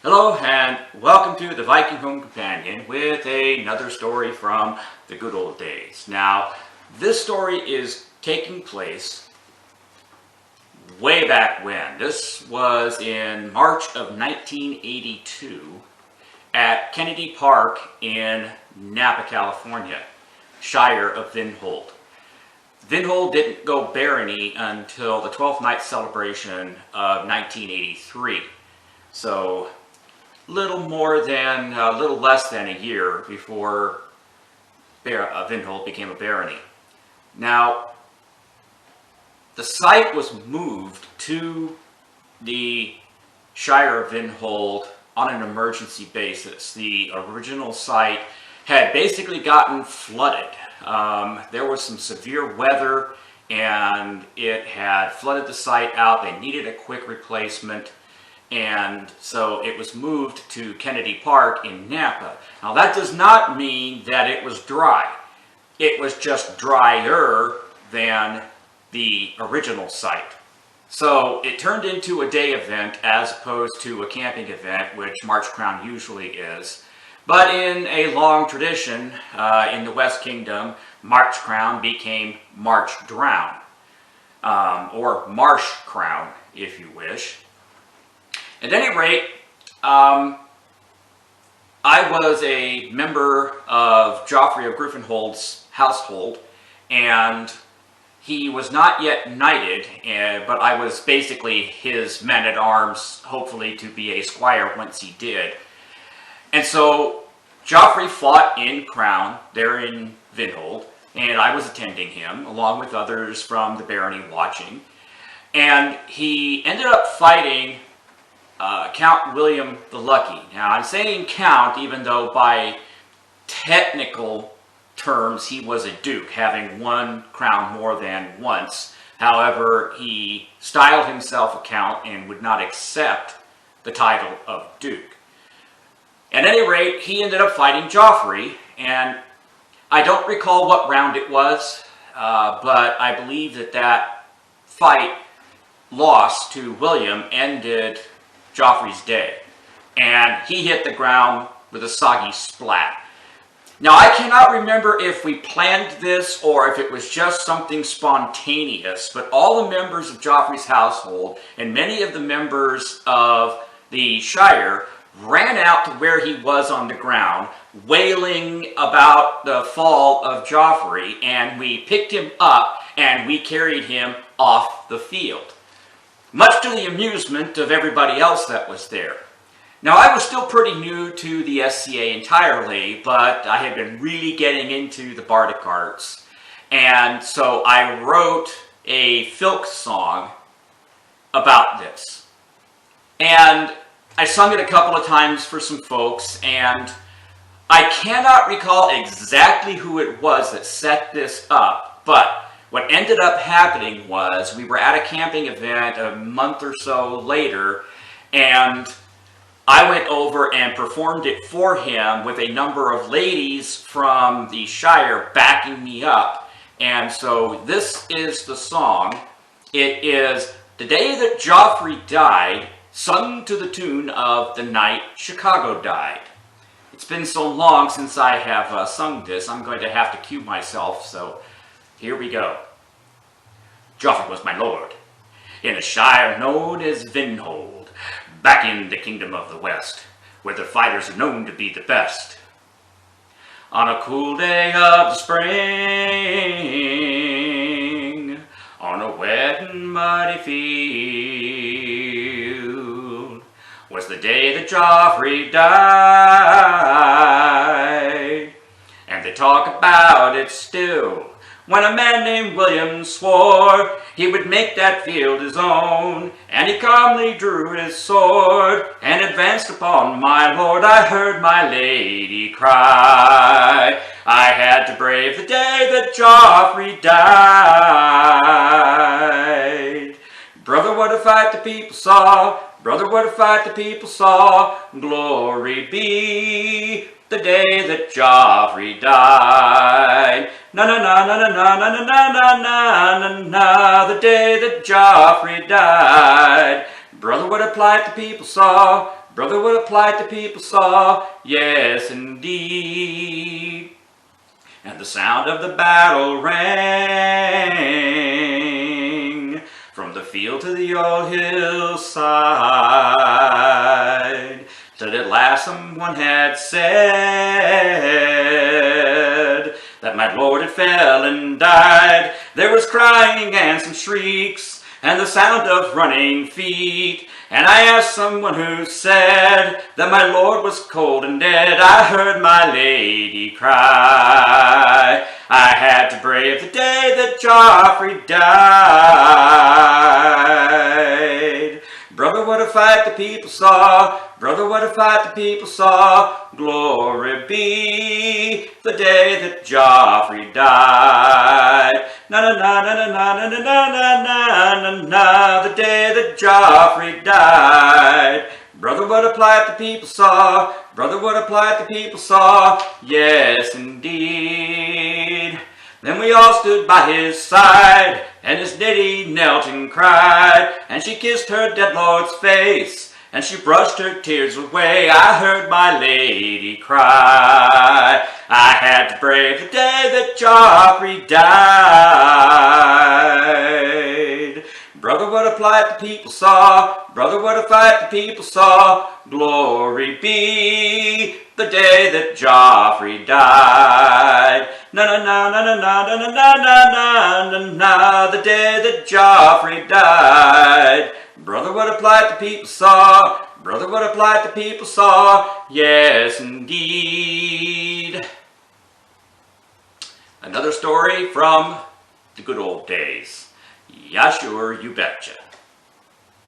Hello and welcome to the Viking Home Companion with another story from the good old days. Now, this story is taking place way back when. This was in March of 1982 at Kennedy Park in Napa, California, Shire of Vinhold. Vinhold didn't go barony until the 12th night celebration of 1983. So, little less than a year before Vinhold became a barony. Now, the site was moved to the Shire of Vinhold on an emergency basis. The original site had basically gotten flooded. There was some severe weather and it had flooded the site out. They needed a quick replacement. And so it was moved to Kennedy Park in Napa. Now that does not mean that it was dry. It was just drier than the original site. So it turned into a day event as opposed to a camping event, which March Crown usually is. But in a long tradition in the West Kingdom, March Crown became March Drown, or Marsh Crown, if you wish. At any rate, I was a member of Geoffrey of Griffinhold's household, and he was not yet knighted, but I was basically his man-at-arms, hopefully to be a squire once he did. And so Geoffrey fought in Crown there in Vinhold, and I was attending him, along with others from the barony watching. And he ended up fighting Count William the Lucky. Now, I'm saying Count, even though by technical terms he was a duke, having won crown more than once. However, he styled himself a count and would not accept the title of duke. At any rate, he ended up fighting Geoffrey, and I don't recall what round it was, but I believe that fight loss to William ended Geoffrey's day, and he hit the ground with a soggy splat. Now, I cannot remember if we planned this or if it was just something spontaneous, but all the members of Geoffrey's household and many of the members of the Shire ran out to where he was on the ground, wailing about the fall of Geoffrey, and we picked him up and we carried him off the field, much to the amusement of everybody else that was there. Now, I was still pretty new to the SCA entirely, but I had been really getting into the bardic arts. And so I wrote a filk song about this. And I sung it a couple of times for some folks, and I cannot recall exactly who it was that set this up, but what ended up happening was we were at a camping event a month or so later, and I went over and performed it for him with a number of ladies from the Shire backing me up. And so this is the song. It is "The Day That Geoffrey Died," sung to the tune of "The Night Chicago Died." It's been so long since I have sung this, I'm going to have to cue myself, so here we go. Geoffrey was my lord, in a shire known as Vinhold, back in the kingdom of the west, where the fighters are known to be the best. On a cool day of the spring, on a wet and muddy field, was the day that Geoffrey died, and they talk about it still. When a man named William swore he would make that field his own, and he calmly drew his sword and advanced upon my lord, I heard my lady cry, I had to brave the day that Geoffrey died. Brother, what a fight the people saw, brother, what a fight the people saw, glory be the day that Geoffrey died. Na na na na na na na na na na na na, the day that Geoffrey died. Brother, what a plight the people saw, Brother, what a plight the people saw, yes indeed. And the sound of the battle rang from the field to the old hillside, till at last someone had said that my Lord had fell and died. There was crying and some shrieks, and the sound of running feet. And I asked someone who said that my Lord was cold and dead. I heard my lady cry, I had to brave the day that Geoffrey died. Brother, what a fight the people saw. Brother, what a fight the people saw. Glory be the day that Geoffrey died. Na na na na na na na na na na na, the day that Geoffrey died. Brother, what a plight the people saw. Brother, what a plight the people saw. Yes, indeed. Then we all stood by his side, and his lady knelt and cried, and she kissed her dead lord's face, and she brushed her tears away. I heard my lady cry, I had to brave the day that Geoffrey died. Brother, what a plight the people saw. Brother, what a fight the people saw. Glory be the day that Geoffrey died. Na na na na na na na na na na na, the day that Geoffrey died. Brother, what a plight the people saw. Brother, what a plight the people saw. Yes, indeed. Another story from the good old days. Yeah, sure, you betcha.